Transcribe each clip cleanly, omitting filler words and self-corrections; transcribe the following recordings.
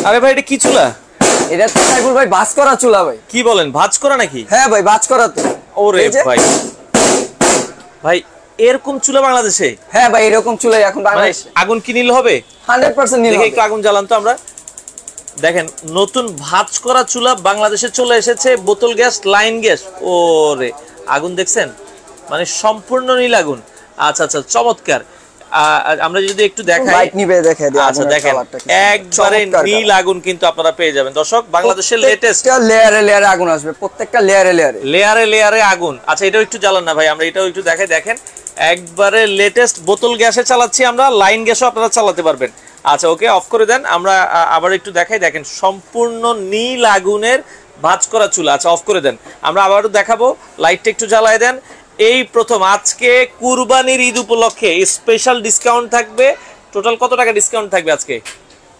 আরে ভাই এটা কি চুলা? এটা তো সাইফুল ভাই ভাঁজ করা চুলা ভাই। কি বলেন, ভাঁজ করা নাকি? হ্যাঁ ভাই ভাঁজ করা তো। ওরে ভাই, ভাই এরকম চুলা বাংলাদেশে? হ্যাঁ ভাই এরকম চুলাই এখন বাংলাদেশে। আগুন কি নিল হবে? 100% নিল। দেখি একটু আগুন জ্বালান তো আমরা। দেখেন নতুন ভাঁজ করা চুলা বাংলাদেশে চলে এসেছে, বোতল গ্যাস, লাইন গ্যাস। ওরে আগুন দেখছেন, মানে সম্পূর্ণ নীল আগুন। আচ্ছা আচ্ছা, চমৎকার। আমরা যদি একটু দেখাই, লাইট নিবে দেখাই দিই। আচ্ছা দেখেন একবারে নীল আগুন কিন্তু আপনারা পেয়ে যাবেন দর্শক। বাংলাদেশের লেটেস্ট লেয়ারে লেয়ারে আগুন আসবে, প্রত্যেকটা লেয়ারে লেয়ারে লেয়ারে লেয়ারে আগুন। আচ্ছা এটাও একটু জ্বালান না ভাই, আমরা এটাও একটু দেখাই। দেখেন একবারে লেটেস্ট বোতল গ্যাসে চালাচ্ছি আমরা, লাইন গ্যাসও আপনারা চালাতে পারবেন। আচ্ছা ওকে, অফ করে দেন। আমরা আবার একটু দেখাই। দেখেন সম্পূর্ণ নীল আগুনের ভাঁজ করা চুলা। আচ্ছা অফ করে দেন, আমরা আবারও দেখাবো। লাইটটা একটু জ্বালায় দেন। এই প্রথম আজকে কুরবানির ঈদ উপলক্ষে স্পেশাল ডিসকাউন্ট থাকবে। টোটাল কত টাকা ডিসকাউন্ট থাকবে আজকে?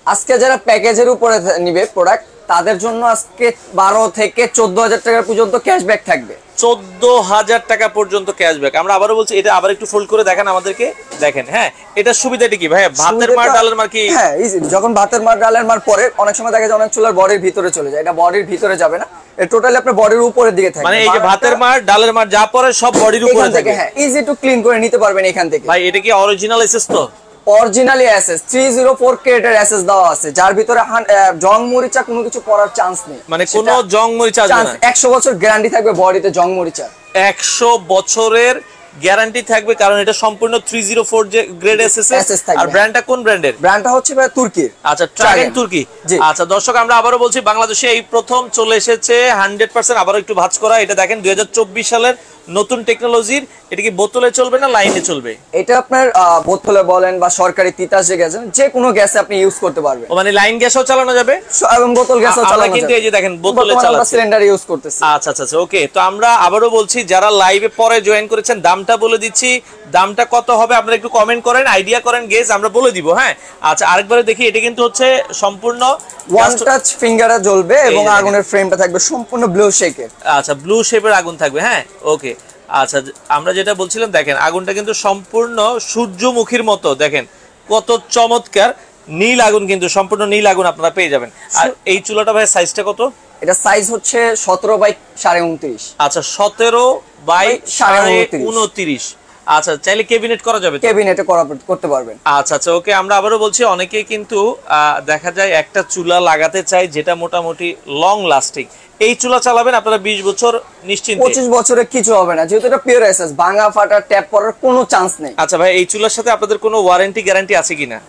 আজকে যারা প্যাকেজের উপরে নিবে প্রোডাক্ট তাদের জন্য আজকে 12 থেকে 14,000 টাকা পর্যন্ত ক্যাশব্যাক থাকবে। 14,000 টাকা পর্যন্ত ক্যাশব্যাক। আমরা আবারও বলছি, এটা আবার একটু ফোল্ড করে দেখেন আমাদেরকে। দেখেন হ্যাঁ, এটা সুবিধাটা কি ভাই? ভাতের মার ডালের মার কি? হ্যাঁ ইজি। যখন ভাতের মার ডালের মার পরে অনেক সময় দেখা যায় অনেক চুলার বডির ভিতরে চলে যায়, এটা বডির ভিতরে যাবে না, এটা টোটালি আপনার বডির উপরের দিকে থাকবে। মানে এই যে ভাতের মার ডালের মার যা পরে সব বডির উপরে থাকে। হ্যাঁ ইজি টু ক্লিন করে নিতে পারবেন এখান থেকে। ভাই এটা কি অরিজিনাল এসএস? তো অরিজিনালি এসএস 304 কেটের এসএস দেওয়া আছে, যার ভিতরে জং মরিচা কোনো কিছু পড়ার চান্স নেই। মানে কোনো জং মরিচা আসবে না। 100 বছর গ্যারান্টি থাকবে বডিতে জং মরিচা। 100 বছরের গ্যারান্টি থাকবে, কারণ এটা সম্পূর্ণ 304 যে গ্রেড এসএস। আর ব্র্যান্ডটা কোন ব্র্যান্ডের? ব্র্যান্ডটা হচ্ছে ভাই তুর্কির। আচ্ছা ট্রাগেন তুর্কি। আচ্ছা দর্শক আমরা আবারও বলছি, বাংলাদেশে এই প্রথম চলে এসেছে 100% আবারও একটু ভাঁজ করা। এটা দেখেন 2024 সালের নতুন টেকনোলজির। এটা কি বোতলে চলবে না লাইনে চলবে? এটা আপনার বোতলে বলেন বা সরকারি তিতাস যে গ্যাস, যে কোনো গ্যাসে আপনি ইউজ করতে পারবেন। মানে লাইন গ্যাসও চালানো যাবে এবং বোতল গ্যাসও চালানো যাবে। কিন্তু এই যে দেখেন বোতলে চালাচ্ছি, আমরা সিলিন্ডার ইউজ করতেছি। আচ্ছা আচ্ছা ওকে। তো আমরা আবারও বলছি, যারা লাইভে পরে জয়েন করেছেন দামটা বলে দিচ্ছি। দামটা কত হবে আপনারা একটু কমেন্ট করেন, আইডিয়া করেন, গেস আমরা বলে দিব। হ্যাঁ আচ্ছা আরেকবার দেখি। এটা কিন্তু হচ্ছে সম্পূর্ণ ওয়ান টাচ ফিঙ্গারে জ্বলবে এবং আগুনের ফ্রেমটা থাকবে সম্পূর্ণ ব্লু শেপের। আচ্ছা ব্লু শেপের আগুন থাকবে। হ্যাঁ ওকে। আচ্ছা আমরা যেটা বলছিলাম, দেখেন আগুনটা কিন্তু সম্পূর্ণ সূর্যমুখীর মতো। দেখেন কত চমৎকার নীল আগুন, কিন্তু সম্পূর্ণ নীল আগুন আপনারা পেয়ে যাবেন। আর এই চুলাটা ভাই সাইজটা কত? এটা সাইজ হচ্ছে 17/29। আচ্ছা 17/29। আচ্ছা চাইলে ক্যাবিনেট করা যাবে? ক্যাবিনেটে করতে পারবেন। আচ্ছা আচ্ছা ওকে। আমরা আবারও বলছি, অনেকেই কিন্তু দেখা যায় একটা চুলা লাগাতে চায় যেটা মোটামুটি লং লাস্টিং। এই চুলা চালাবেন আপনারা 20 বছর নিশ্চিন্তে। 25 বছরে কিছু হবে না, যেহেতু এটা পিওর এসএস, ভাঙা ফাটা ট্যাপ পড়ার কোনো চান্স নেই। আচ্ছা ভাই এই চুলার সাথে আপনাদের কোনো ওয়ারেন্টি গ্যারান্টি আছে কিনা?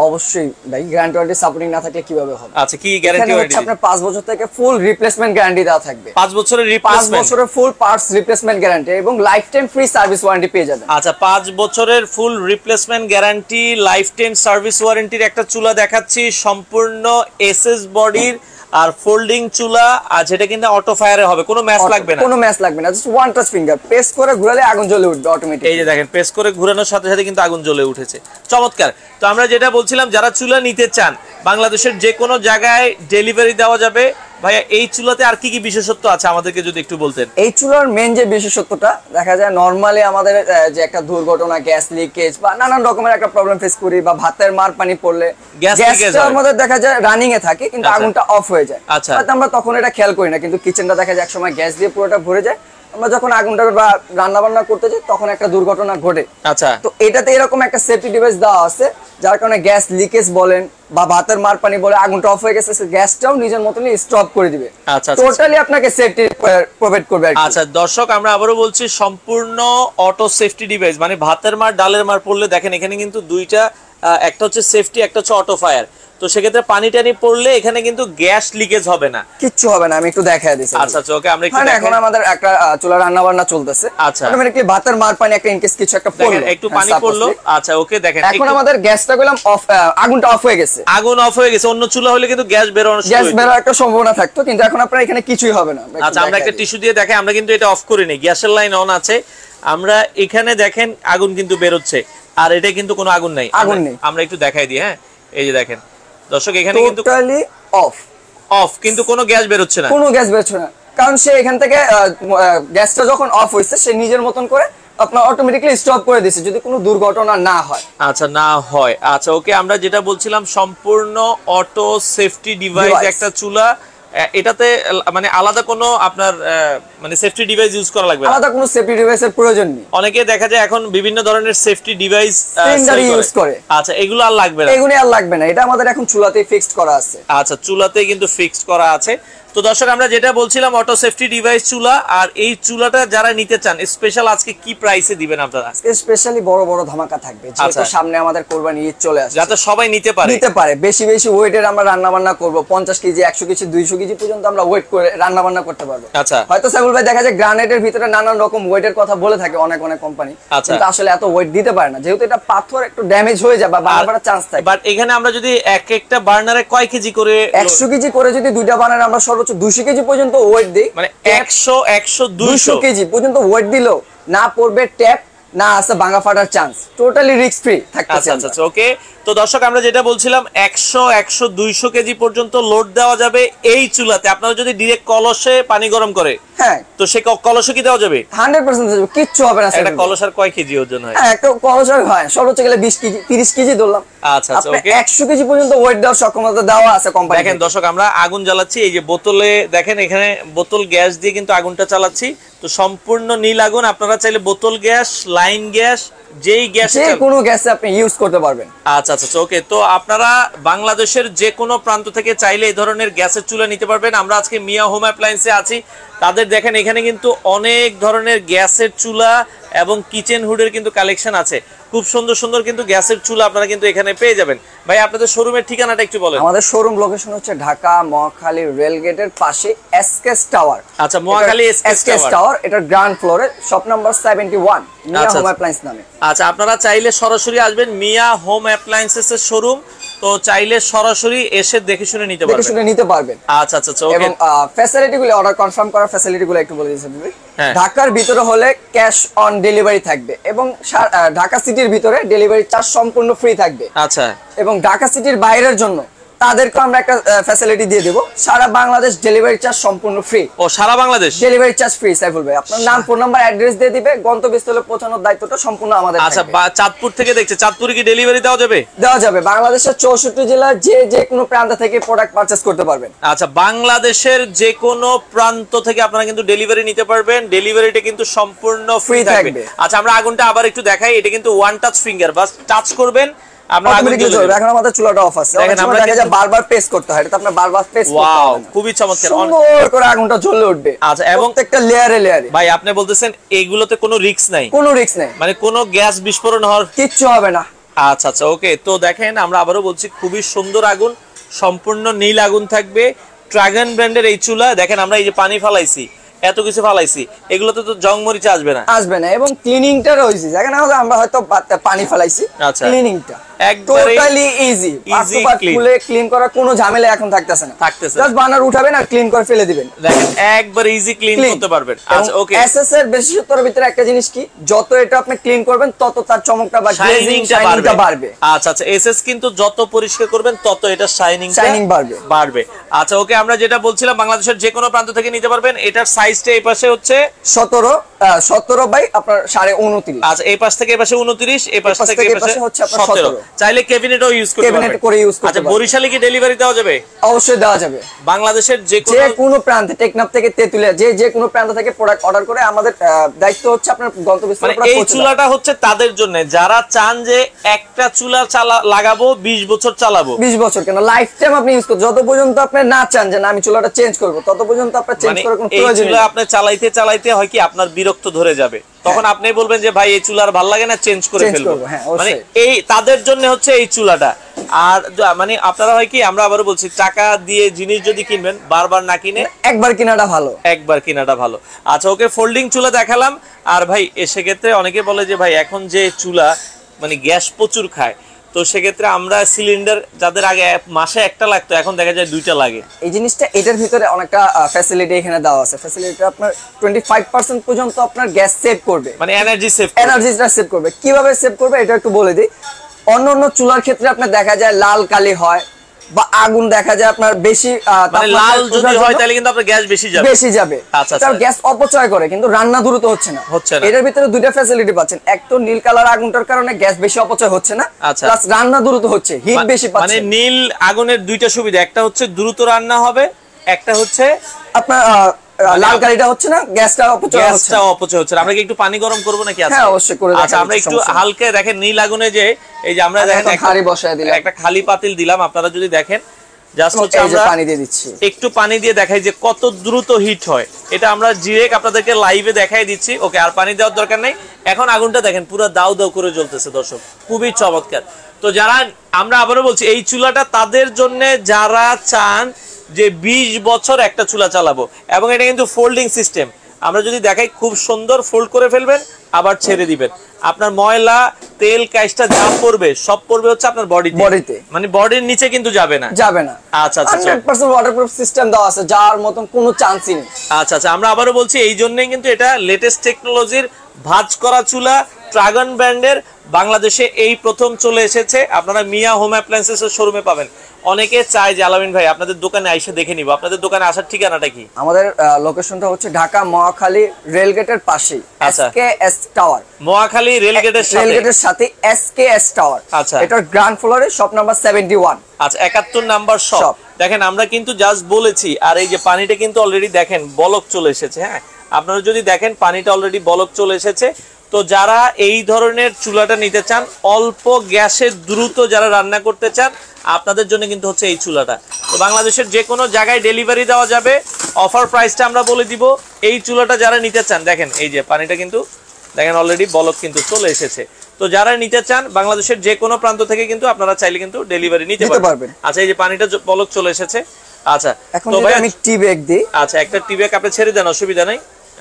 অবশ্যই ভাই, গ্যারান্টি ওয়ারেন্টি সাপোর্টিং না থাকলে কিভাবে হবে? আচ্ছা কি গ্যারান্টি ওয়ারেন্টি? আপনার 5 বছর থেকে ফুল রিপ্লেসমেন্ট গ্যারান্টি দেওয়া থাকবে। 5 বছরের রিপ্লেসমেন্ট? 5 বছরের ফুল পার্টস রিপ্লেসমেন্ট গ্যারান্টি এবং lifetime free service warranty পেয়ে যাবেন। আচ্ছা 5 বছরের full replacement guarantee, lifetime service ওয়ারেন্টির একটা চুলা দেখাচ্ছি, সম্পূর্ণ এসএস বডির আর ফোল্ডিং চুলা। আর যেটা কিন্তু অটো ফায়ারে হবে, কোনো ম্যাচ লাগবে না। কোনো ম্যাচ লাগবে না, just one touch finger press করে ঘোরালে আগুন জ্বলে উঠবে অটোমেটিক। এই যে দেখেন প্রেস করে ঘোরানোর সাথে সাথে কিন্তু আগুন জ্বলে উঠেছে। চমৎকার। তো আমরা যেটা বলছিলাম, যারা চুলা নিতে চান বাংলাদেশের যে কোনো জায়গায় ডেলিভারি দেওয়া যাবে। ভাইয়া এই চুলাতে আর কি কি বিশেষত্ব আছে আমাদেরকে যদি একটু বলতেন। এই চুলার মেইন যে বিশেষত্বটা দেখা যায়, নরমালি আমাদের যে একটা দুর্ঘটনা, গ্যাস লিকেজ বা নানান রকমের একটা প্রবলেম ফেস করি, বা ভাতের মার পানি পড়লে গ্যাসটার মধ্যে দেখা যায় রানিং এ থাকে কিন্তু আগুনটা অফ হয়ে যায়। আচ্ছা আমরা তখন এটা খেয়াল করি না, কিন্তু কিচেনটা দেখা যায় একসময় গ্যাস দিয়ে পুরোটা ভরে যায়। আমরা যখন আগুনটা বা রান্না বান্না করতে যাই তখন একটা দুর্ঘটনা ঘটে। আচ্ছা তো এটাতে এরকম একটা সেফটি ডিভাইস দেওয়া আছে, যার কারণে গ্যাস লিকেজ বলেন বা ভাতের মার পানি বলে আগুনটা অফ হয়ে গেছে, গ্যাসটাও নিজের মতনই স্টপ করে দিবে। আচ্ছা টোটালি আপনাকে সেফটি প্রোভাইড করবে। আচ্ছা দর্শক আমরা আবারও বলছি, সম্পূর্ণ অটো সেফটি ডিভাইস। মানে ভাতের মার ডালের মার পড়লে দেখেন এখানে কিন্তু দুইটা, একটা হচ্ছে সেফটি, একটা হচ্ছে অটো ফায়ার। তো সেক্ষেত্রে পানি টানি পড়লে এখানে কিন্তু গ্যাস লিকেজ হবে না, কিচ্ছু হবে না। আমি একটু দেখাই দিচ্ছি। আচ্ছা আচ্ছা ওকে। আমরা একটু এখন আমাদের একটা চুলা রান্না বান্না চলতেছে। আচ্ছা অটোমেটিক্যালি ভাতের মার পানি একটা ইনকেস কিছু একটা পড়লো, একটু পানি পড়লো। আচ্ছা ওকে দেখেন এখন আমাদের গ্যাসটা গেলাম অফ, আগুনটা অফ হয়ে গেছে। আগুন অফ হয়ে গেছে। অন্য চুলা হলে কিন্তু গ্যাস বেরোনোর একটা সম্ভাবনা থাকতো, কিন্তু এখন আপনার এখানে কিছুই হবে না। আচ্ছা আমরা একটা টিস্যু দিয়ে দেখাই। আমরা কিন্তু এটা অফ করিনি, গ্যাসের লাইন অন আছে। আমরা এখানে দেখেন আগুন কিন্তু বেরোচ্ছে, আর এটা কিন্তু কোনো আগুন নাই। আমরা একটু দেখাই দিই। হ্যাঁ এই যে দেখেন দর্শক, এখানে কিন্তু টোটালি অফ অফ, কিন্তু কোনো গ্যাস বেরোচ্ছে না, কোনো গ্যাস বেরোচ্ছে না। কারণ সে এখান থেকে গ্যাসটা যখন অফ হইছে সে নিজের মতন করে আপনার অটোমেটিক্যালি স্টপ করে দিচ্ছে যদি কোনো দুর্ঘটনা না হয়। আচ্ছা, না হয়। আচ্ছা ওকে, আমরা যেটা বলছিলাম সম্পূর্ণ অটো সেফটি ডিভাইস একটা চুলা। এটাতে মানে আলাদা কোনো আপনার মানে সেফটি ডিভাইস ইউজ করা লাগবে না, আলাদা কোনো সেফটি ডিভাইসের প্রয়োজন নেই। অনেকে দেখা যায় এখন বিভিন্ন ধরনের সেফটি ডিভাইস ইউজ করে। আচ্ছা, এগুলো আর লাগবে না, এগুলো আর লাগবে না, এটা আমাদের এখন চুলাতেই ফিক্সড করা আছে। আচ্ছা, চুলাতেই কিন্তু ফিক্সড করা আছে। তো দর্শক, আমরা যেটা বলছিলাম অটো সেফটি ডিভাইস চুলা, আর এই চুলাটা যারা নিতে চান স্পেশাল আজকে কি প্রাইসে দিবেন আপনারা? আজকে স্পেশালি বড় বড় ধামাকা থাকবে, যেহেতু সামনে আমাদের কোরবানি ঈদ চলে আসছে, যাতে সবাই নিতে পারে। বেশি বেশি ওয়েটের আমরা রান্না বান্না করব, 50 কেজি 100 কেজি 200 কেজি পর্যন্ত আমরা ওয়েট করে রান্না বান্না করতে পারবো। আচ্ছা, হয়তো সাইফুল ভাই দেখা যায় গ্রানাইটের ভিতরে নানান রকম ওয়েটের কথা বলে থাকে অনেক অনেক কোম্পানি, কিন্তু আসলে এত ওয়েট দিতে পারে না, যেহেতু এটা পাথর একটু ড্যামেজ হয়ে যায় বা বারবার চান্স থাকে। বাট এখানে আমরা যদি একটা বার্নারে কয় কেজি করে, 100 কেজি করে যদি দুইটা বার্নারে আমরা সর্বোচ্চ 200 কেজি পর্যন্ত ওয়েট দেই, মানে 100 200 কেজি পর্যন্ত ওয়েট দিলেও না পড়বে ট্যাপ, না আছে ভাঙা ফাটার চান্স, টোটালি রিস্ক ফ্রি থাকতেছে। আচ্ছা ওকে। তো দর্শক, আমরা যেটা বলছিলাম 100 200 কেজি পর্যন্ত লোড দেওয়া যাবে এই চুলাতে। আপনারা যদি ডাইরেক্ট কলসে পানি গরম করে, হ্যাঁ, তো সে কলসে কি দেওয়া যাবে? 100% দেওয়া যাবে, কিচ্ছু হবে না। একটা কলসার কয় কেজি ওজন হয়? হ্যাঁ, একটা কলসার হয় সর্বোচ্চ গেলে 20 কেজি 30 কেজি ধরলাম। আচ্ছা ওকে, 100 কেজি পর্যন্ত ওয়েট দেওয়ার সক্ষমতা দেওয়া আছে কোম্পানি। দেখেন দর্শক, আমরা আগুন জ্বালাচ্ছি, এই যে বোতলে দেখেন এখানে বোতল গ্যাস দিয়ে কিন্তু আগুনটা চালাচ্ছি। তো সম্পূর্ণ নীল আগুন। আপনারা চাইলে বোতল গ্যাস, লাইন গ্যাস, যেই গ্যাস, যে কোনো গ্যাসে আপনি ইউজ করতে পারবেন। আচ্ছা ওকে। তো আপনারা বাংলাদেশের যে কোনো প্রান্ত থেকে চাইলে এই ধরনের গ্যাসের চুলা নিতে পারবেন। আমরা আজকে মিয়া হোম অ্যাপ্লায়েন্সে আছি, তাদের দেখেন এখানে কিন্তু অনেক ধরনের গ্যাসের চুলা এবং কিচেন হুডের কিন্তু কালেকশন আছে। খুব সুন্দর সুন্দর কিন্তু গ্যাসের চুলা আপনারা কিন্তু এখানে পেয়ে যাবেন। ভাই, আপনাদের শোরুমের ঠিকানাটা একটু বলেন। আমাদের শোরুম লোকেশন হচ্ছে ঢাকা মহাখালী রেল গেটের পাশে এসকেএস টাওয়ার। আচ্ছা, মহাখালী এসকেএস টাওয়ার, এটা গ্রাউন্ড ফ্লোরে, শপ নাম্বার 71, মিয়া হোম অ্যাপ্লায়েন্স নামে। আচ্ছা, আপনারা চাইলে সরাসরি আসবেন মিয়া হোম অ্যাপ্লায়েন্সেস এর শোরুম, তো চাইলে সরাসরি এসে দেখে শুনে নিতে পারবেন। আচ্ছা ওকে। এবং ফ্যাসিলিটিগুলো, অর্ডার কনফার্ম করার ফ্যাসিলিটিগুলো একটু বলে দিয়েছেন ভাই। ঢাকার ভিতরে হলে ক্যাশ অন ডেলিভারি থাকবে, এবং ঢাকা সিটির ভিতরে ডেলিভারি চার্জ সম্পূর্ণ ফ্রি থাকবে। আচ্ছা, এবং ঢাকা সিটির বাইরের জন্য তাদেরকে আমরা একটা ফ্যাসিলিটি দিয়ে দেব, সারা বাংলাদেশ ডেলিভারি চার্জ সম্পূর্ণ ফ্রি। ও, সারা Bangladesh delivery charge free. Saiful ভাই, আপনার নাম, ফোন নাম্বার, অ্যাড্রেস দিয়ে দিবে, গন্তব্যস্থলে পৌঁছানোর দায়িত্বটা সম্পূর্ণ আমাদের। আচ্ছা, চাঁদপুর থেকে দেখছে, চাঁদপুরে কি ডেলিভারি দেওয়া যাবে? দেওয়া যাবে, বাংলাদেশের 64 জেলার যে কোনো প্রান্ত থেকে প্রোডাক্ট পারচেজ করতে পারবেন। আচ্ছা, বাংলাদেশের যে কোনো প্রান্ত থেকে আপনারা কিন্তু ডেলিভারি নিতে পারবেন, ডেলিভারিটা কিন্তু সম্পূর্ণ ফ্রি থাকবে। আচ্ছা, আমরা আগুনটা আবার একটু দেখাই, এটা কিন্তু ওয়ান টাচ ফিঙ্গার, বাস টাচ করবেন আমরা আগুন জ্বলে যাবে। এখন আমাদের চুলাটা অফ আছে, দেখেন আমরা দেখা যায় বারবার প্রেস করতে হয়, এটা আপনার বারবার প্রেস করতে হবে। ওয়াও, খুবই চমৎকার, সুন্দর করে আগুনটা জ্বলে উঠবে। আচ্ছা, এবং প্রত্যেকটা লেয়ারে লেয়ারে। ভাই, আপনি বলতেছেন এগুলোতে কোনো রিস্ক নাই? কোনো রিস্ক নাই, মানে কোনো গ্যাস বিস্ফোরণ হওয়ার কিচ্ছু হবে না। আচ্ছা ওকে। তো দেখেন, আমরা আবারও বলছি, খুবই সুন্দর আগুন, সম্পূর্ণ নীল আগুন থাকবে। ড্রাগন ব্র্যান্ডের এই চুলা দেখেন, আমরা এই যে পানি ফালাইছি, এত কিছু ফালাইছি, এগুলোতে তো জং মরিচ আসবে না। এবং ক্লিনিংটা রয়েছে, দেখেন আমরা হয়তো পানি ফালাইছি, ক্লিনিংটা টোটালি ইজি, খুলে ক্লিন করার কোনো ঝামেলা এখন থাকতেছে না। জাস্ট বার্নার উঠাবেন আর ক্লিন করে ফেলে দিবেন, দেখেন একবার ইজি ক্লিন করতে পারবেন। আচ্ছা ওকে। এসএস এর বিশেষত্বের ভিতরে একটা জিনিস কি, যত এটা আপনি ক্লিন করবেন তত তার চমকটা বা শাইনিংটা বাড়বে। আচ্ছা এসএস কিন্তু যত পরিষ্কার করবেন তত এটা শাইনিং বাড়বে। আচ্ছা ওকে, আমরা যেটা বলছিলাম বাংলাদেশের যে কোনো প্রান্ত থেকে নিতে পারবেন। এটার সাইজটা এই পাশে হচ্ছে 17 বাই আপনার 29.5। আচ্ছা, এই পাশ থেকে এই পাশে 29, এই পাশ থেকে এই পাশে হচ্ছে 17। চাইলে ক্যাবিনেটও ইউজ করতে পারবেন। আচ্ছা, বরিশালে কি ডেলিভারি দেওয়া যাবে? অবশ্যই দেওয়া যাবে। বাংলাদেশের যে কোনো প্রান্তে, টেকনাফ থেকে তেতুলিয়া, যে কোনো প্রান্ত থেকে প্রোডাক্ট অর্ডার করে আমাদের দায়িত্ব হচ্ছে আপনার গন্তব্যস্থলে পৌঁছে দেওয়া। এই চুলাটা হচ্ছে তাদের জন্য যারা চান যে একটা চুলা লাগাবো 20 বছর চালাবো। 20 বছর কেন, লাইফ টাইম আপনি ইউজ করতে, যত পর্যন্ত আপনি না চান যে না আমি চুলাটা চেঞ্জ করব, তত পর্যন্ত আপনি চেঞ্জ করার কোনো প্রয়োজন নেই। এই চুলা আপনি চালাইতে চালাইতে হয় কি আপনার বিরক্ত ধরে যাবে, তখন আপনি বলবেন যে ভাই এই চুলার ভালো লাগে না, চেঞ্জ করে ফেলবো। মানে এই তাদের জন্য হচ্ছে এই চুলাটা। আর মানে আপনারা হয় কি, আমরা আবারও বলছি, টাকা দিয়ে জিনিস যদি কিনবেন বারবার না কিনে একবার কিনাটা ভালো। আচ্ছা ওকে, ফোল্ডিং চুলা দেখালাম। আর ভাই সেক্ষেত্রে অনেকে বলে যে ভাই এখন যে চুলা মানে গ্যাস প্রচুর খায়, তো সেক্ষেত্রে আমরা সিলিন্ডার যাদের আগে মাসে একটা লাগতো, এখন দেখা যায় 2টা লাগে। এই জিনিসটা এটার ভিতরে অনেকটা ফ্যাসিলিটি এখানে দেওয়া আছে। ফ্যাসিলিটি আপনার 25% পর্যন্ত আপনার গ্যাস সেভ করবে, মানে এনার্জিটা সেভ করবে। কিভাবে সেভ করবে এটা একটু বলে দিই। অন্য চুলার ক্ষেত্রে আপনার দেখা যায় লাল কালি হয়, বা আগুন দেখা যায় আপনার বেশি মানে লাল যদি হয় তাহলে কিন্তু আপনার গ্যাস বেশি যাবে। আচ্ছা তার গ্যাস অপচয় করে কিন্তু রান্না দ্রুত হচ্ছে না। এটার ভিতরে দুইটা ফ্যাসিলিটি পাচ্ছেন, এক তো নীল কালার আগুনটার কারণে গ্যাস বেশি অপচয় হচ্ছে না, প্লাস রান্না দ্রুত হচ্ছে, হিট বেশি পাচ্ছেন। মানে নীল আগুনের দুইটা সুবিধা, একটা হচ্ছে দ্রুত রান্না হবে, একটা হচ্ছে আপনার লাল কালিটা হচ্ছে না, গ্যাসটা অপচয় হচ্ছে। আমরা কি একটু পানি গরম করব নাকি? হ্যাঁ অবশ্যই করে দেখাবো। আচ্ছা আমরা একটু হালকা দেখেন নীল আগুনে যে এই যে আমরা দেখেন খালি বসায় দিলাম, একটা খালি পাতিল দিলাম, আপনারা যদি দেখেন জাস্ট হচ্ছে আমরা পানি দিয়ে দিচ্ছি, একটু পানি দিয়ে দেখাই যে কত দ্রুত হিট হয়। এটা আমরা ডিরেক্ট আপনাদেরকে লাইভে দেখাই দিচ্ছি। ওকে, আর পানি দেওয়ার দরকার নেই। এখন আগুনটা দেখেন পুরো দাউ দাউ করে জ্বলতেছে দর্শক, খুবই চমৎকার। তো যারা, আমরা আবারও বলছি এই চুলাটা তাদের জন্য যারা চান যে 20 বছর একটা চুলা চালাবো, এবং এটা কিন্তু ফোল্ডিং সিস্টেম। আমরা যদি দেখাই খুব সুন্দর ফোল্ড করে ফেলবেন, আবার ছেড়ে দিবেন। আপনার ময়লা তেল কাইসটা যা পড়বে সব পড়বে হচ্ছে আপনার বডিতে, মানে বডির নিচে কিন্তু যাবে না। আচ্ছা আচ্ছা, 100% ওয়াটারপ্রুফ সিস্টেম দেওয়া আছে, যার মতন কোনো চান্সই নেই। আচ্ছা আচ্ছা, আমরা আবারও বলছি এই জন্যই কিন্তু এটা লেটেস্ট টেকনোলজির ভাঁজ করা চুলা, ড্রাগন ব্র্যান্ডের, বাংলাদেশে এই প্রথম চলে এসেছে। আপনারা মিয়া হোম অ্যাপ্লায়েন্সেসের শোরুমে পাবেন। অনেকে চায় যে আলামিন ভাই আপনাদের দোকানে আইসা দেখে নিব, আপনাদের দোকানে আসার ঠিকানাটা কি? আমাদের লোকেশনটা হচ্ছে ঢাকা মহাখালী রেলগেটের পাশেই, এসকেএস টাওয়ার। মহাখালী রেলগেটের সাথে এসকেএস টাওয়ার। আচ্ছা, এটার গ্রাউন্ড ফ্লোরে শপ নাম্বার 71। আচ্ছা, 71 নাম্বার শপ। দেখেন আমরা কিন্তু জাস্ট বলেছি, আর এই যে পানিটা কিন্তু অলরেডি দেখেন বলক চলে এসেছে। হ্যাঁ, আপনারা যদি দেখেন পানিটা অলরেডি বলক চলে এসেছে। তো যারা এই ধরনের চুলাটা নিতে চান, অল্প গ্যাসে দ্রুত যারা রান্না করতে চান, আপনাদের জন্য কিন্তু হচ্ছে এই চুলাটা। তো বাংলাদেশের যে কোনো জায়গায় ডেলিভারি দেওয়া যাবে। অফার প্রাইসটা আমরা বলে দিব। এই চুলাটা যারা নিতে চান, দেখেন এই যে পানিটা কিন্তু দেখেন অলরেডি বলক কিন্তু চলে এসেছে। তো যারা নিতে চান বাংলাদেশের যে কোনো প্রান্ত থেকে কিন্তু আপনারা চাইলে কিন্তু ডেলিভারি নিতে পারবেন। আচ্ছা, এই যে পানিটা বলক চলে এসেছে। আচ্ছা, তো ভাই আমি টি ব্যাগ দিই। আচ্ছা, একটা টি ব্যাগ আপনি ছেড়ে দেন, অসুবিধা নাই।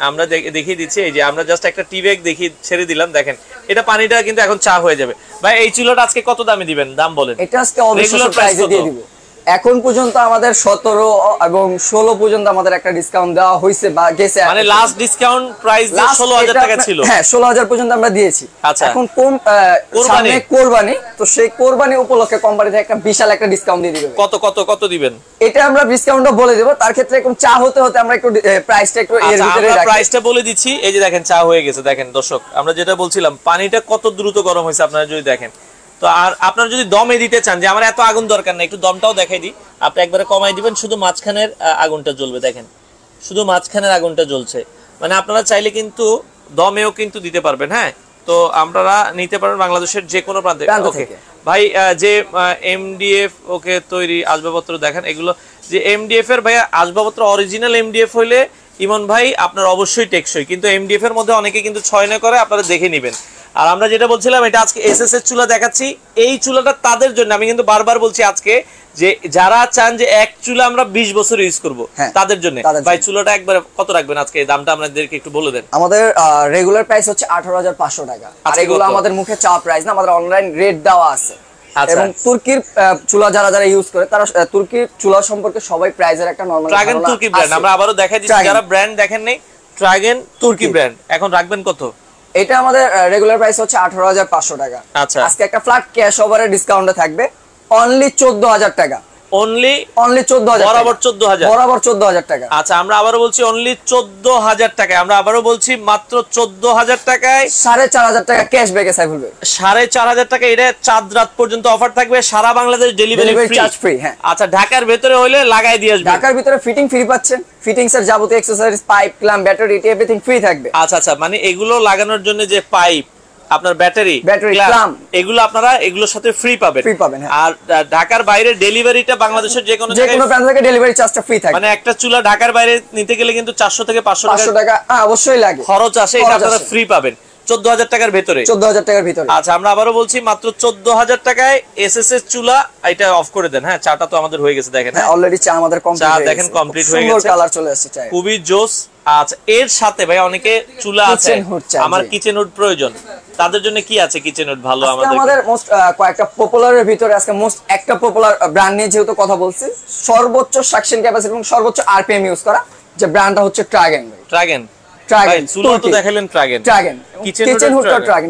আমরা দেখিয়ে দিচ্ছি, এই যে আমরা জাস্ট একটা টি ব্যাগ দেখিয়ে ছেড়ে দিলাম। দেখেন এটা পানিটা কিন্তু এখন চা হয়ে যাবে। ভাই এই চুলাটা আজকে কত দামে দিবেন, দাম বলেন? এটা আজকে অবিশ্বাস্য প্রাইসে দিয়ে দিব। এখন পর্যন্ত আমাদের 17 এবং 16 পর্যন্ত আমাদের একটা ডিসকাউন্ট দেওয়া হয়েছে বা গেছে, মানে লাস্ট ডিসকাউন্ট প্রাইস 16000 টাকা ছিল। হ্যাঁ, 16000 পর্যন্ত আমরা দিয়েছি। আচ্ছা, এখন সামনে কুরবানি, তো সেই কুরবানি উপলক্ষে কোম্পানি থেকে একটা বিশাল একটা ডিসকাউন্ট দিয়ে দিবে। কত কত কত দিবেন? এটা আমরা ডিসকাউন্টটা বলে দেব। তার ক্ষেত্রে এরকম চা হতে আমরা একটু প্রাইসটা একটু এর ভিতরে রাখি। আমরা প্রাইসটা বলে দিচ্ছি। এই যে দেখেন চা হয়ে গেছে। দেখেন দর্শক, আমরা যেটা বলছিলাম পানিটা কত দ্রুত গরম হয়েছে আপনারা যদি দেখেন। তো আর আপনারা যদি দমে দিতে চান, যে আমার এত আগুন দরকার না, একটু দমটাও দেখাই দিই। আপনি একবারে কমাই দিবেন, শুধু মাঝখানের আগুনটা জ্বলবে। দেখেন শুধু মাঝখানের আগুনটা জ্বলছে। মানে আপনারা চাইলে কিন্তু দমেও কিন্তু দিতে পারবেন। হ্যাঁ, তো আপনারা নিতে পারবেন বাংলাদেশের যে কোনো প্রান্তে। ওকে ভাই, যে এমডিএফ ওকে তৈরি আসবাবপত্র দেখেন, এগুলো যে এমডিএফ এর ভাইয়া আসবাবপত্র অরিজিনাল এমডিএফ হইলে ইমন ভাই আপনার অবশ্যই টেকসই, কিন্তু এমডিএফ এর মধ্যে অনেকে কিন্তু 6 করে, আপনারা দেখে নেবেন। আর আমরা যেটা বলছিলাম, এটা আজকে এসএস এর চুলা দেখাচ্ছি। এই চুলাটা তাদের জন্য, আমি কিন্তু বারবার বলছি আজকে, যে যারা চান যে এক চুলা আমরা 20 বছর ইউজ করব, তাদের জন্য ভাই চুলাটা একবারে কত রাখবেন আজকে, দামটা আমাদেরকে একটু বলে দেন। আমাদের রেগুলার প্রাইস হচ্ছে 18500 টাকা। আর এগুলো আমাদের মুখে চা প্রাইস না, আমাদের অনলাইন রেট দেওয়া আছে। এবং তুর্কির চুলা যারা ইউজ করে, তারা তুর্কির চুলা সম্পর্কে সবাই প্রাইসের একটা নরমাল ড্রাগন তুর্কি ব্র্যান্ড আমরা আবারো দেখাই দিচ্ছি, যারা ব্র্যান্ড দেখেন নাই, ড্রাগন তুর্কি ব্র্যান্ড। এখন রাখবেন কত? এটা আমাদের রেগুলার প্রাইস হচ্ছে 18500 টাকা। আচ্ছা, আজকে একটা ফ্ল্যাট ক্যাশ ওভারের ডিসকাউন্টে থাকবে অনলি 14000 টাকা। অনলি 14000 বরাবর 14000 টাকা। আচ্ছা, আমরা আবারো বলছি অনলি 14000 টাকায়। আমরা আবারো বলছি মাত্র 14000 টাকায় 4500 টাকা ক্যাশব্যাকে সাইফুল ভাই। 4500 টাকা। এটা চাঁদ রাত পর্যন্ত অফার থাকবে, সারা বাংলাদেশ ডেলিভারি চার্জ ফ্রি। হ্যাঁ, আচ্ছা, ঢাকার ভিতরে হইলে লাগাই দিয়ে আসবে। ঢাকার ভিতরে ফিটিং ফ্রি পাচ্ছেন, ফিটিংস এর যাবতীয় accessories, pipe, clamp, battery, everything free থাকবে। আচ্ছা আচ্ছা, মানে এগুলো লাগানোর জন্য যে পাইপ, আপনার ব্যাটারি, ক্ল্যাম্প, এগুলো আপনারা এগুলোর সাথে ফ্রি পাবেন। আর ঢাকার বাইরে ডেলিভারিটা বাংলাদেশের যে কোনো প্রান্ত থেকে ডেলিভারি চার্জটা ফ্রি থাকে। মানে একটা চুলা ঢাকার বাইরে নিতে গেলে কিন্তু 400 থেকে 500 টাকা অবশ্যই লাগে, খরচ আসে। এটা আপনারা ফ্রি পাবেন 14000 টাকার ভিতরে। 14000 টাকার ভিতরে। আচ্ছা, আমরা আবারো বলছি মাত্র 14000 টাকায় এসএসএস চুলা। এটা অফ করে দেন। হ্যাঁ, চাটা তো আমাদের হয়ে গেছে, দেখেন অলরেডি চা আমাদের কমপ্লিট হয়ে গেছে। দেখেন কমপ্লিট হয়ে গেছে, সুন্দর কালার চলে আসছে চায়ে, খুবই জোস। আচ্ছা, এর সাথে ভাই অনেকে চুলা আছে, আমার কিচেন হুড প্রয়োজন, তাদের জন্য কি আছে কিচেন হুড ভালো? আমাদের মোস্ট কয়েকটা পপুলারের ভিতরে আজকে মোস্ট একটা পপুলার ব্র্যান্ড নিয়ে যেহেতু কথা বলছি, সর্বোচ্চ সাকশন ক্যাপাসিটি এবং সর্বোচ্চ আরপিএম ইউজ করা যে ব্র্যান্ডটা হচ্ছে ট্রাগন। ট্রাগন চুলা তো দেখালেন, ট্রাগন কিচেন হুড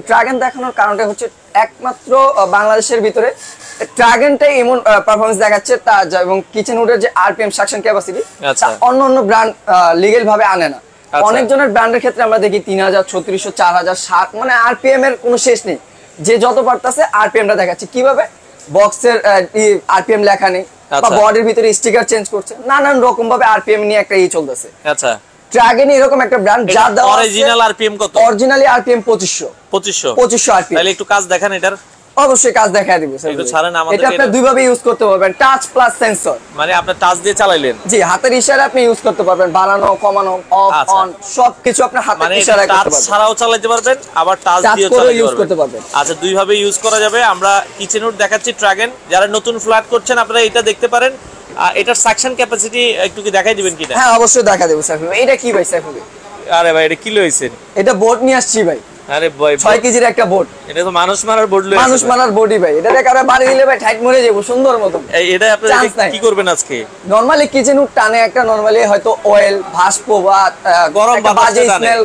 ট্রাগন দেখানোর কারণটা হচ্ছে একমাত্র বাংলাদেশের ভিতরে ট্রাগনটাই এমন পারফরম্যান্স দেখাচ্ছে তা এবং কিচেন হুডের যে আরপিএম সাকশন ক্যাপাসিটি অন্য ব্র্যান্ড লিগ্যাল ভাবে আনে না। অনেকজনের ব্র্যান্ডের ক্ষেত্রে আমরা দেখি 3000 3600 4000 60 মানে আরপিএম এর কোনো শেষ নেই, যে যত পারতাছে আরপিএমটা দেখাচ্ছে। কিভাবে বক্সের আরপিএম লেখা নেই বা বডির ভিতরে স্টিকার চেঞ্জ করছে, নানান রকম ভাবে আরপিএম নিয়ে একটা চলতেছে। আচ্ছা, ট্রাগন এরকম একটা ব্র্যান্ড যার দাও অরিজিনাল আরপিএম কত? Originally RPM 2500 RPM. তাহলে একটু কাজ দেখান এটার। অবশ্যই কাজ দেখায় দিব স্যার। একটু ছাড়েন আমাদের। এটা আপনি দুই ভাবে ইউজ করতে পারবেন, টাচ প্লাস সেন্সর। মানে আপনি টাচ দিয়ে চালাইলেন? জি, হাতের ইশারায় আপনি ইউজ করতে পারবেন, বাড়ানো কমানো অফ অন সবকিছু আপনি হাতের ইশারায় করতে পারবেন। টাচ ছাড়াও চালাতে পারবেন, আবার টাচ দিয়ে ইউজ করতে পারবেন। আচ্ছা, দুই ভাবে ইউজ করা যাবে। আমরা কিচেন হুড দেখাচ্ছি ট্রাগন। যারা নতুন ফ্ল্যাট করছেন আপনারা এটা দেখতে পারেন। এটার সাকশন ক্যাপাসিটি একটু কি দেখাই দিবেন কিনা? হ্যাঁ, অবশ্যই দেখা দেব স্যার। এটা কি ভাই স্যার? আরে ভাই, এটা কি লইছেন? এটা বোর্ড নিয়ে আসছি ভাই। আরে ভাই, 6 কেজির একটা বোর্ড। এটা তো মানুষ মারার বোর্ড লইছেন। মানুষ মারার বডি ভাই। এটা কারে বাড়ি দিলে ভাই ঠাইট মরে যাবো সুন্দর মতো। এটা আপনারা কি করবেন আজকে? নরমালি কিচেন হুড টানে একটা, নরমালি হয়তো অয়েল ভাসপো বা গরম বাজে স্মেল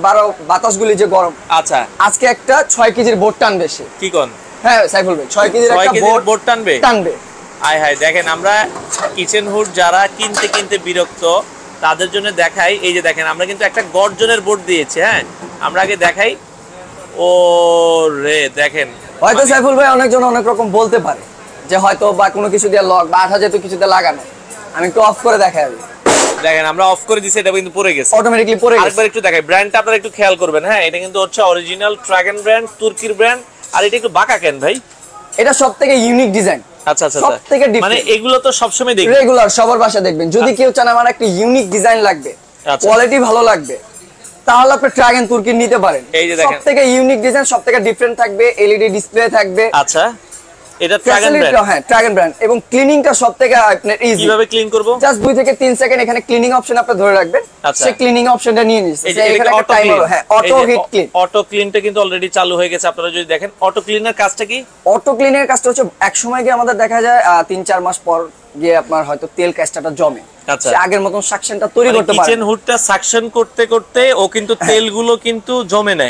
বা বাতাসগুলি যে গরম। আচ্ছা, আজকে একটা 6 কেজির বোর্ড টানবে সে। কি কোন? হ্যাঁ সাইফুল ভাই, 6 কেজির একটা বোর্ড টানবে। আয় হায়, দেখেন আমরা কিচেন হুড যারা কিনতে বিরক্ত তাদের জন্য দেখাই। এই যে দেখেন, আমরা কিন্তু একটা গর্জনের বোর্ড দিয়েছি। হ্যাঁ, আমরা আগে দেখাই। ও রে, দেখেন হয়তো সাইফুল ভাই অনেকজন অনেক রকম বলতে পারে যে হয়তো বা কোনো কিছু দিয়ে লক বা আঠা যেহেতু কিছুতে লাগানো। আমি একটু অফ করে দেখাই। দেখেন, আমরা অফ করে দিছি, এটা কিন্তু পড়ে গেছে, অটোমেটিক্যালি পড়ে গেছে। আরেকবার একটু দেখাই। ব্র্যান্ডটা আপনারা একটু খেয়াল করবেন। হ্যাঁ, এটা কিন্তু হচ্ছে অরিজিনাল ট্রাগন ব্র্যান্ড, তুর্কির ব্র্যান্ড। আর এটা একটু বাঁকা কেন ভাই? এটা সবথেকে ইউনিক ডিজাইন। আচ্ছা আচ্ছা, সবথেকে ডিফারেন্ট। মানে এগুলো তো সবসময় দেখবেন রেগুলার সবার বাসায় দেখবেন। যদি কেউ চান আমার একটা ইউনিক ডিজাইন লাগবে, কোয়ালিটি ভালো লাগবে, তাহলে আপনি ট্রাগন তুর্কি নিতে পারেন। এই যে দেখেন, সবথেকে ইউনিক ডিজাইন, সবথেকে ডিফারেন্ট থাকবে, এলইডি ডিসপ্লে থাকবে। আচ্ছা, এটা ট্রাগন ব্র্যান্ড। হ্যাঁ, ট্রাগন ব্র্যান্ড। এবং ক্লিনিংটা সবথেকে আপনার ইজি। কিভাবে ক্লিন করব? জাস্ট 2 থেকে 3 সেকেন্ড এখানে ক্লিনিং অপশন আপনি ধরে রাখবেন। সেই ক্লিনিং অপশনটা নিয়ে নিচ্ছে। এখানে একটা টাইমার, হ্যাঁ, অটো হিট ক্লিন। অটো ক্লিনটা কিন্তু অলরেডি চালু হয়ে গেছে। আপনারা যদি দেখেন, অটো ক্লিনের কাজটা কি? অটো ক্লিনের কাজটা হচ্ছে এক সময় গিয়ে আমাদের দেখা যায় 3-4 মাস পর গিয়ে আপনার হয়তো তেল কাস্টাটা জমে। আচ্ছা, সে আগের মতন সাকশনটা তৈরি করতে পারে। কিচেন হুডটা সাকশন করতে ও কিন্তু তেলগুলো কিন্তু জমে না।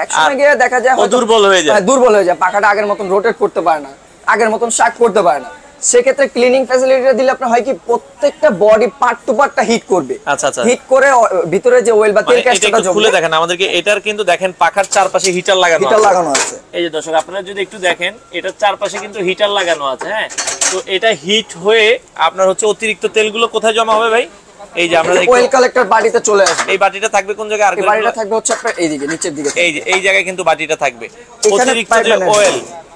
এক সময় গিয়ে দেখা যায় ও দুর্বল হয়ে যায়। পাখাটা আগের মতন রোটেট করতে পারে না, আগের মতন শাক করতে পারে না। সেক্ষেত্রে ক্লিনিং ফ্যাসিলিটিটা দিলে আপনার হয় কি, প্রত্যেকটা বডি পার্ট টু পার্টটা হিট করবে। আচ্ছা আচ্ছা, হিট করে ভিতরে যে অয়েল বা তেল কাস্টাটা জমে। খুলে দেখেন আমাদেরকে। এটার কিন্তু দেখেন পাখার চারপাশে হিটার লাগানো আছে। এই যে দর্শক, আপনারা যদি একটু দেখেন, এটার চারপাশে কিন্তু হিটার লাগানো আছে। হ্যাঁ, তো এটা হিট হয়ে আপনার হচ্ছে অতিরিক্ত তেলগুলো কোথায় জমা হবে ভাই? এই যে আমরা অয়েল কালেক্টর বাটিতে চলে আসবে। এই বাটিটা থাকবে কোন জায়গায়? আর বাটিটা থাকবে হচ্ছে আপনার এইদিকে নিচের দিকে। এই যে এই জায়গায় কিন্তু বাটিটা থাকবে। অতিরিক্ত যে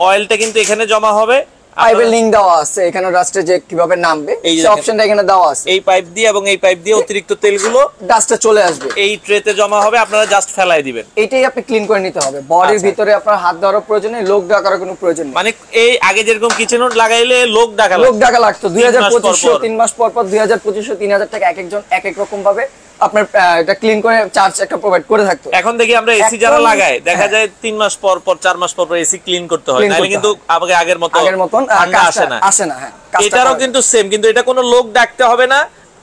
অয়েলটা কিন্তু এখানে জমা হবে। পাইপের লিংক দেওয়া আছে এখানে, রাস্টে যে কিভাবে নামবে সেই অপশনটা এখানে দেওয়া আছে। এই পাইপ দিয়ে এবং এই পাইপ দিয়ে অতিরিক্ত তেলগুলো ডাস্টে চলে আসবে, এই ট্রেতে জমা হবে। আপনারা জাস্ট ফেলাই দিবেন। এটাই আপনি ক্লিন করে নিতে হবে। বডির ভিতরে আপনার হাত দেওয়ার প্রয়োজন নেই, লোক ডাকার কোনো প্রয়োজন নেই। মানে এই আগে যেরকম কিচেন হুড লাগাইলে লোক ডাকা লাগতো 2025 3 মাস পর 2025 3000 টাকা এক একজন এক এক রকম ভাবে আপনার এটা ক্লিন করে চার্জ একটা প্রোভাইড করে থাকতো। এখন দেখি আমরা এসি যারা লাগায় দেখা যায় 3 মাস পর 4 মাস পর এসি ক্লিন করতে হয়, নাহলে কিন্তু আগের মতন ঠান্ডা আসে না। হ্যাঁ, এটারও কিন্তু সেম, কিন্তু এটা কোনো লোক ডাকতে হবে না।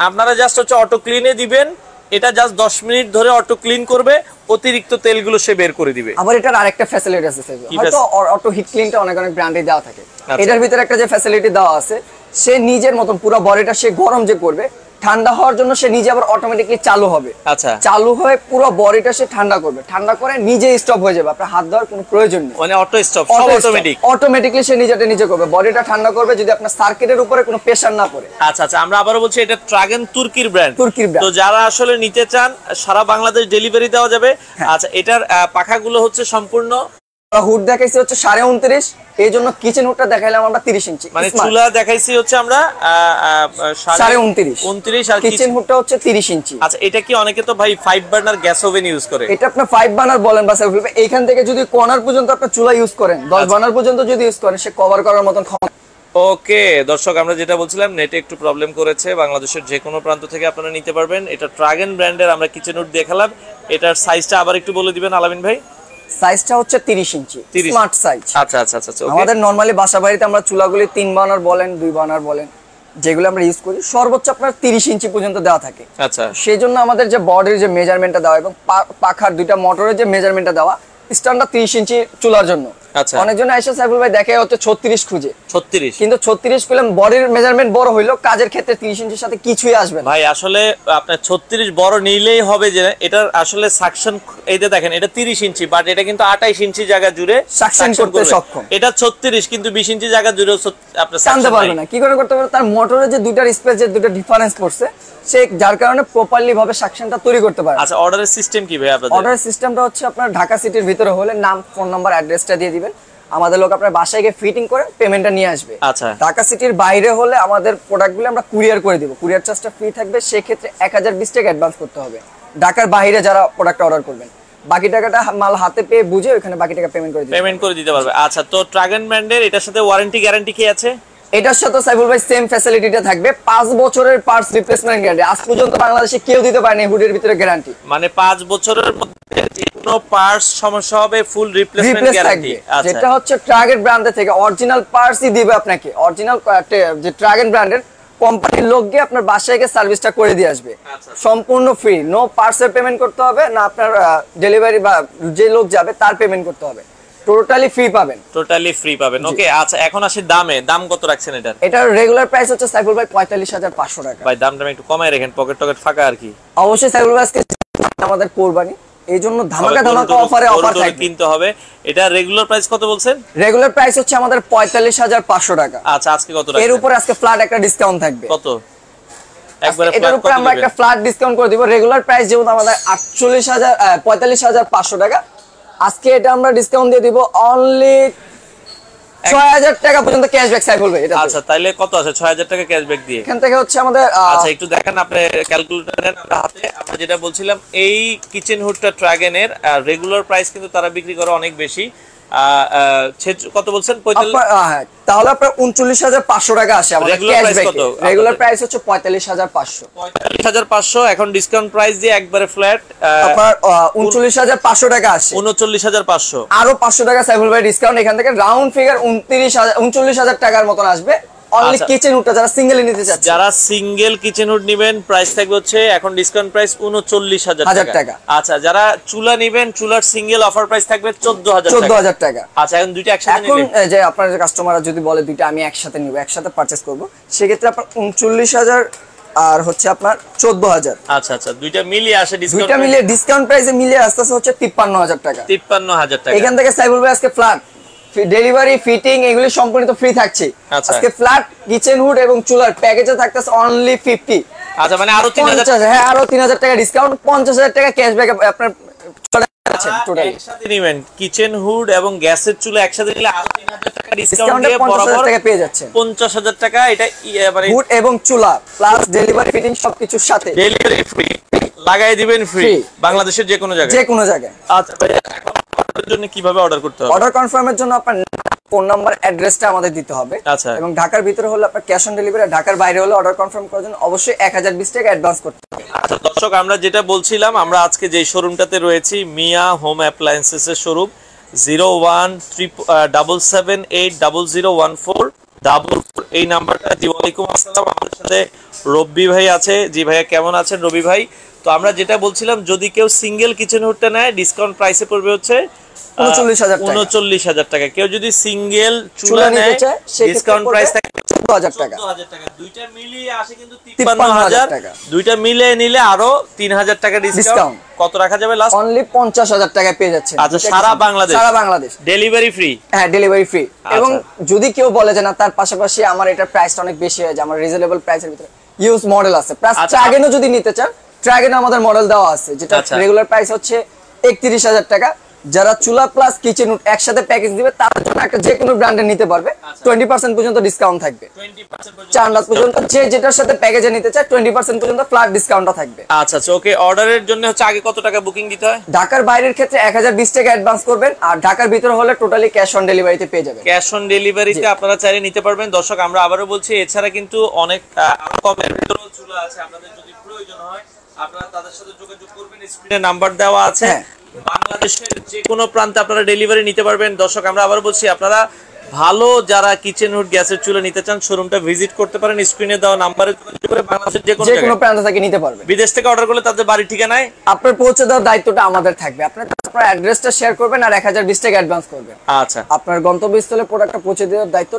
আপনারা জাস্ট হচ্ছে অটো ক্লিনে দিবেন। এটা জাস্ট 10 মিনিট ধরে অটো ক্লিন করবে, অতিরিক্ত তেলগুলো সে বের করে দিবে। আবার এটার আরেকটা ফ্যাসিলিটি আছে স্যার, হয়তো অটো হিট ক্লিনটা অনেক ব্র্যান্ডে দেওয়া থাকে। এটার ভিতরে একটা যে ফ্যাসিলিটি দেওয়া আছে, সে নিজের মতন পুরো বডিটা সে গরম যে করবে, ঠান্ডা হওয়ার জন্য সে নিজে আবার অটোমেটিক্যালি চালু হবে। আচ্ছা, চালু হয়ে পুরো বডিটা সে ঠান্ডা করবে, ঠান্ডা করে নিজে স্টপ হয়ে যাবে। আপনার হাত দেওয়ার কোনো প্রয়োজন নেই, মানে অটো স্টপ, সব অটোমেটিক্যালি সে নিজেটা নিজে করবে। বডিটা ঠান্ডা করবে যদি আপনার সার্কিটের উপরে কোনো প্রেসার না পড়ে। আচ্ছা আচ্ছা, আমরা আবারো বলছি এটা ট্রাগন তুর্কির ব্র্যান্ড। তো যারা আসলে নিতে চান সারা বাংলাদেশ ডেলিভারি দেওয়া যাবে। আচ্ছা, এটার পাখাগুলো হচ্ছে সম্পূর্ণ হুড দেখাইছি হচ্ছে 29.5, এই জন্য কিচেন হুডটা দেখাইলাম আমরা 30 ইঞ্চি। মানে চুলা দেখাইছি হচ্ছে আমরা 29.5 আর কিচেন হুডটা হচ্ছে 30 ইঞ্চি। আচ্ছা, এটা কি অনেকে তো ভাই 5 বার্নার গ্যাস ওভেন ইউজ করে। এটা আপনি 5 বার্নার বলেন বা এইখান থেকে যদি কর্নার পর্যন্ত আপনি চুলা ইউজ করেন, 10 বার্নার পর্যন্ত যদি ইউজ করেন, সে কভার করার মতন ক্ষমতা। ওকে দর্শক, আমরা যেটা বলছিলাম, নেটে একটু প্রবলেম করেছে। বাংলাদেশের যে কোনো প্রান্ত থেকে আপনারা নিতে পারবেন। এটা ট্রাগন ব্র্যান্ডের আমরা কিচেন হুড দেখালাম। এটার সাইজটা আবার একটু বলে দিবেন আলামিন ভাই। সাইজটা হচ্ছে 30 ইঞ্চি, স্মার্ট সাইজ। আচ্ছা আচ্ছা আচ্ছা, আমাদের নরমালি বাসা বাড়িতে আমরা চুলাগুলি 3 বার্নার বলেন 2 বার্নার বলেন যেগুলো আমরা ইউজ করি, সর্বোচ্চ আপনার 30 ইঞ্চি পর্যন্ত দেওয়া থাকে। আচ্ছা, সেই জন্য আমাদের যে বডির যে মেজারমেন্টটা দেওয়া এবং পাখার দুইটা মোটরের যে মেজারমেন্টটা দেওয়া, স্ট্যান্ডার্ড 30 ইঞ্চি চুলার জন্য। আচ্ছা অনেকজন আইসা সাইফুল ভাই দেখে হচ্ছে 36 খুঁজে 36, কিন্তু 36 পেলাম বডির মেজারমেন্ট বড় হইলো কাজের ক্ষেত্রে 30 ইঞ্চির সাথে কিছুই আসবে না ভাই। আসলে আপনার 36 বড় নিলেই হবে যে এটার আসলে সাকশন, এই যে দেখেন এটা 30 ইঞ্চি বাট এটা কিন্তু 28 ইঞ্চি জায়গা জুড়ে সাকশন করতে সক্ষম। এটা 36 কিন্তু 20 ইঞ্চি জায়গা জুড়ে আপনি টানতে পারবে না। কি করে করতে পারবে? তার মোটরে যে দুইটার স্পেস যে দুটো ডিফারেন্স পড়ছে সে যার কারণে প্রপারলি ভাবে সাকশনটা তৈরি করতে পারে। আচ্ছা অর্ডারের সিস্টেম কি ভাই আপনাদের? অর্ডারের সিস্টেমটা হচ্ছে আপনার ঢাকা সিটির ভিতরে হলে নাম, ফোন নাম্বার, অ্যাড্রেসটা দিয়ে দিবেন, আমাদের লোক আপনার বাসায় গিয়ে ফিটিং করে পেমেন্টটা নিয়ে আসবে। আচ্ছা ঢাকা সিটির বাইরে হলে আমাদের প্রোডাক্টগুলো আমরা কুরিয়ার করে দিব, কুরিয়ার চার্জটা ফ্রি থাকবে, সেক্ষেত্রে 1020 টাকা অ্যাডভান্স করতে হবে ঢাকার বাইরে যারা প্রোডাক্ট অর্ডার করবেন। বাকি টাকাটা মাল হাতে পেয়ে বুঝে ওখানে বাকি টাকা পেমেন্ট করে দিতে পারবে। আচ্ছা তো ট্রাগন ব্র্যান্ডের এটার সাথে ওয়ারেন্টি গ্যারান্টি কি আছে? এটার সাথে সাইফুল ভাই সেম ফ্যাসিলিটিটা থাকবে, 5 বছরের পার্টস রিপ্লেসমেন্ট গ্যারান্টি। আজ পর্যন্ত বাংলাদেশে কেউ দিতে পারেনি হুডের ভিতরে গ্যারান্টি। মানে 5 বছরের মধ্যে যে কোনো পার্টস সমস্যা হবে ফুল রিপ্লেসমেন্ট গ্যারান্টি। আচ্ছা যেটা হচ্ছে ট্রাগন ব্র্যান্ড থেকে অরিজিনাল পার্টসই দিবে আপনাকে, অরিজিনাল যে ট্রাগন ব্র্যান্ডের কোম্পানির লোক গিয়ে আপনার বাসায় গিয়ে সার্ভিসটা করে দিয়ে আসবে সম্পূর্ণ ফ্রি। নো পার্টসের পেমেন্ট করতে হবে না, আপনার ডেলিভারি বা যে লোক যাবে তার পেমেন্ট করতে হবে, টোটালি ফ্রি পাবেন। টোটালি ফ্রি পাবেন। ওকে আচ্ছা এখন আসি দামে, দাম কত রাখছেন এটার? এটার রেগুলার প্রাইস হচ্ছে সাইফুল ভাই 45500 টাকা। ভাই দামটা একটু কমায় রাখেন, পকেট টকেট ফাঁকা আর কি। অবশ্যই সাইফুল ভাই আজকে আমাদের কোরবানি এইজন্য ধামাকা অফারে অফার থাকবে, কিনতে হবে। এটা রেগুলার প্রাইস কত বলছেন? রেগুলার প্রাইস হচ্ছে আমাদের 45500 টাকা। আচ্ছা আজকে কত রাখছেন? এর উপরে আজকে ফ্ল্যাট একটা ডিসকাউন্ট থাকবে। কত? একবারে এটার উপরে আমরা একটা ফ্ল্যাট ডিসকাউন্ট করে দিব। রেগুলার প্রাইস যেমন আমাদের 45500 টাকা, আজকে এটা আমরা ডিসকাউন্ট দিয়ে দিব অনলি 6000 টাকা পর্যন্ত ক্যাশব্যাক সাইফুল ভাই। এটা আচ্ছা তাহলে কত আছে 6000 টাকা ক্যাশব্যাক দিয়ে? এখান থেকে হচ্ছে আমাদের আচ্ছা একটু দেখেন আপনি ক্যালকুলেটর নেন হাতে। আমরা যেটা বলছিলাম এই কিচেন হুডটা ট্রাগনের রেগুলার প্রাইস কিন্তু তারা বিক্রি করে অনেক বেশি। কত বলছেন? তাহলে আপনার 39500 টাকা আসে আমাদের ক্যাশব্যাক। রেগুলার প্রাইস হচ্ছে 45500। 45500 এখন ডিসকাউন্ট প্রাইস দিয়ে একবারে ফ্ল্যাট আপনার 39500 টাকা আসে। 39500 আরো 500 টাকা সাইফুল ভাই ডিসকাউন্ট, এখান থেকে রাউন্ড ফিগার 39000 টাকার মতন আসবে। অনলি কিচেন হুডটা যারা সিঙ্গেল নিতে চাচ্ছে, যারা সিঙ্গেল কিচেন হুড নেবেন প্রাইস থাকবে হচ্ছে এখন ডিসকাউন্ট প্রাইস 39000 টাকা। আচ্ছা যারা চুলা নেবেন চুলার সিঙ্গেল অফার প্রাইস থাকবে 14000 টাকা। আচ্ছা এখন দুইটা একসাথে নিলে, এখন যে আপনার যে কাস্টমাররা যদি বলে দুইটা আমি একসাথে নিব, একসাথে পারচেজ করব, সেক্ষেত্রে আপনার 39000 আর হচ্ছে আপনার 14000। আচ্ছা আচ্ছা দুইটা মিলিয়ে আসে ডিসকাউন্ট, দুইটা মিলিয়ে ডিসকাউন্ট প্রাইসে মিলিয়ে আসতেছে হচ্ছে 53000 টাকা। 53000 টাকা। এখান থেকে সাইফুল ভাই আজকে ফ্ল্যাট ডেলিভারি ফিটিং এগুলি সম্পূর্ণ ফ্রি থাকছে। আজকে ফ্ল্যাট কিচেন হুড এবং চুলার প্যাকেজে থাকতেছে অনলি 50। আচ্ছা মানে আরো 3000, হ্যাঁ আরো 3000 টাকা ডিসকাউন্ট, 50000 টাকা ক্যাশব্যাক আপনার টোটালি একসাথে নেবেন। কিচেন হুড এবং গ্যাসের চুলা একসাথে নিলে আরো 3000 টাকা ডিসকাউন্ট দিয়ে 50000 টাকা পেয়ে যাচ্ছেন। 50000 টাকা এটা মানে হুড এবং চুলা প্লাস ডেলিভারি ফিটিং সবকিছুর সাথে ডেলিভারি ফ্রি লাগাই দিবেন ফ্রি বাংলাদেশের যে কোনো জায়গায়। আচ্ছা এখন অর্ডারের জন্য কিভাবে অর্ডার করতে হবে? অর্ডার কনফার্মের জন্য আপনার ফোন নাম্বার অ্যাড্রেসটা আমাদের দিতে হবে। আচ্ছা এবং ঢাকার ভিতরে হলে আপনার ক্যাশ অন ডেলিভারি, ঢাকার বাইরে হলে অর্ডার কনফার্ম করার জন্য অবশ্যই 1020 টাকা অ্যাডভান্স করতে হবে। আচ্ছা দর্শক আমরা যেটা বলছিলাম, আমরা আজকে যেই শোরুমটাতে রয়েছি মিয়া হোম অ্যাপ্লায়েন্সেস এর শোরুম 0137800014 এই নাম্বারটা। জি ওয়ালাইকুম আসসালাম, আমাদের সাথে রবি ভাই আছে। জি ভাইয়া কেমন আছেন রবি ভাই? তো আমরা যেটা বলছিলাম যদি কেউ সিঙ্গেল কিচেন হুডটা নেয় ডিসকাউন্ট প্রাইসে পড়বে হচ্ছে 39000 টাকা। কেউ যদি সিঙ্গেল চুলা নেয় ডিসকাউন্ট প্রাইস থাকে 14000 টাকা। দুইটা মিলিয়ে আসে কিন্তু 53000 টাকা। দুইটা মিলিয়ে নিলে আরো 3000 টাকা ডিসকাউন্ট। কত রাখা যাবে লাস্ট? অনলি 50000 টাকায় পেয়ে যাচ্ছেন। আচ্ছা সারা বাংলাদেশ ডেলিভারি ফ্রি? হ্যাঁ ডেলিভারি ফ্রি। এবং যদি কেউ বলে যে না তার পাশাপাশি আমার এটা প্রাইসটা অনেক বেশি হয়ে যায়, আমার রিজনেবল প্রাইসের ভিতরে ইউজ মডেল আছে, প্লাস ট্রাগনও যদি নিতে চান ট্রাগনও আমাদের মডেল দেওয়া আছে, যেটা রেগুলার প্রাইস হচ্ছে 31000 টাকা। যারা চুলা প্লাস কিচেন হুড একসাথে প্যাকেজ দিবে তার জন্য একটা যে কোনো ব্র্যান্ডের নিতে পারবে, 20% পর্যন্ত ডিসকাউন্ট থাকবে। 4 পর্যন্ত যে যেটার সাথে প্যাকেজে নিতে চায় 20% পর্যন্ত ফ্ল্যাট ডিসকাউন্টটা থাকবে। আচ্ছা ওকে অর্ডারের জন্য হচ্ছে আগে কত টাকা বুকিং দিতে হয়? ঢাকার বাইরের ক্ষেত্রে 1020 টাকা অ্যাডভান্স করবেন, আর ঢাকার ভিতরে হলে টোটালি ক্যাশ অন ডেলিভারিতে পেয়ে যাবেন। ক্যাশ অন ডেলিভারিতে আপনারা চাইলে নিতে পারবেন। দর্শক আমরা আবারও বলছি এছাড়া কিন্তু অনেক আরো কমের ভিতরেও চুলা আছে, আপনাদের যদি প্রয়োজন হয় আপনারা তাদের সাথে যোগাযোগ করবেন, স্ক্রিনে নাম্বার দেওয়া আছে। বাংলাদেশের যে কোনো প্রান্তে আপনারা ডেলিভারি নিতে পারবেন। দর্শক আমরা আবার বলছি আপনারা ভালো যারা কিচেন হুড গ্যাসের চুলা নিতে চান শোরুমটা ভিজিট করতে পারেন, স্ক্রিনে দেওয়া নাম্বারে করে বাংলাদেশের যে কোনো যে কোনো প্রান্ত থেকে নিতে পারবে। বিদেশ থেকে অর্ডার করলে তাদের বাড়ি ঠিকানায় আপনার পৌঁছে দেওয়ার দায়িত্বটা আমাদের থাকবে। আপনার অ্যাড্রেসটা শেয়ার করবেন আর 1020 টাকা অ্যাডভান্স করবেন। আচ্ছা, আপনার গন্তব্যস্থলে প্রোডাক্টটা পৌঁছে দেওয়ার দায়িত্ব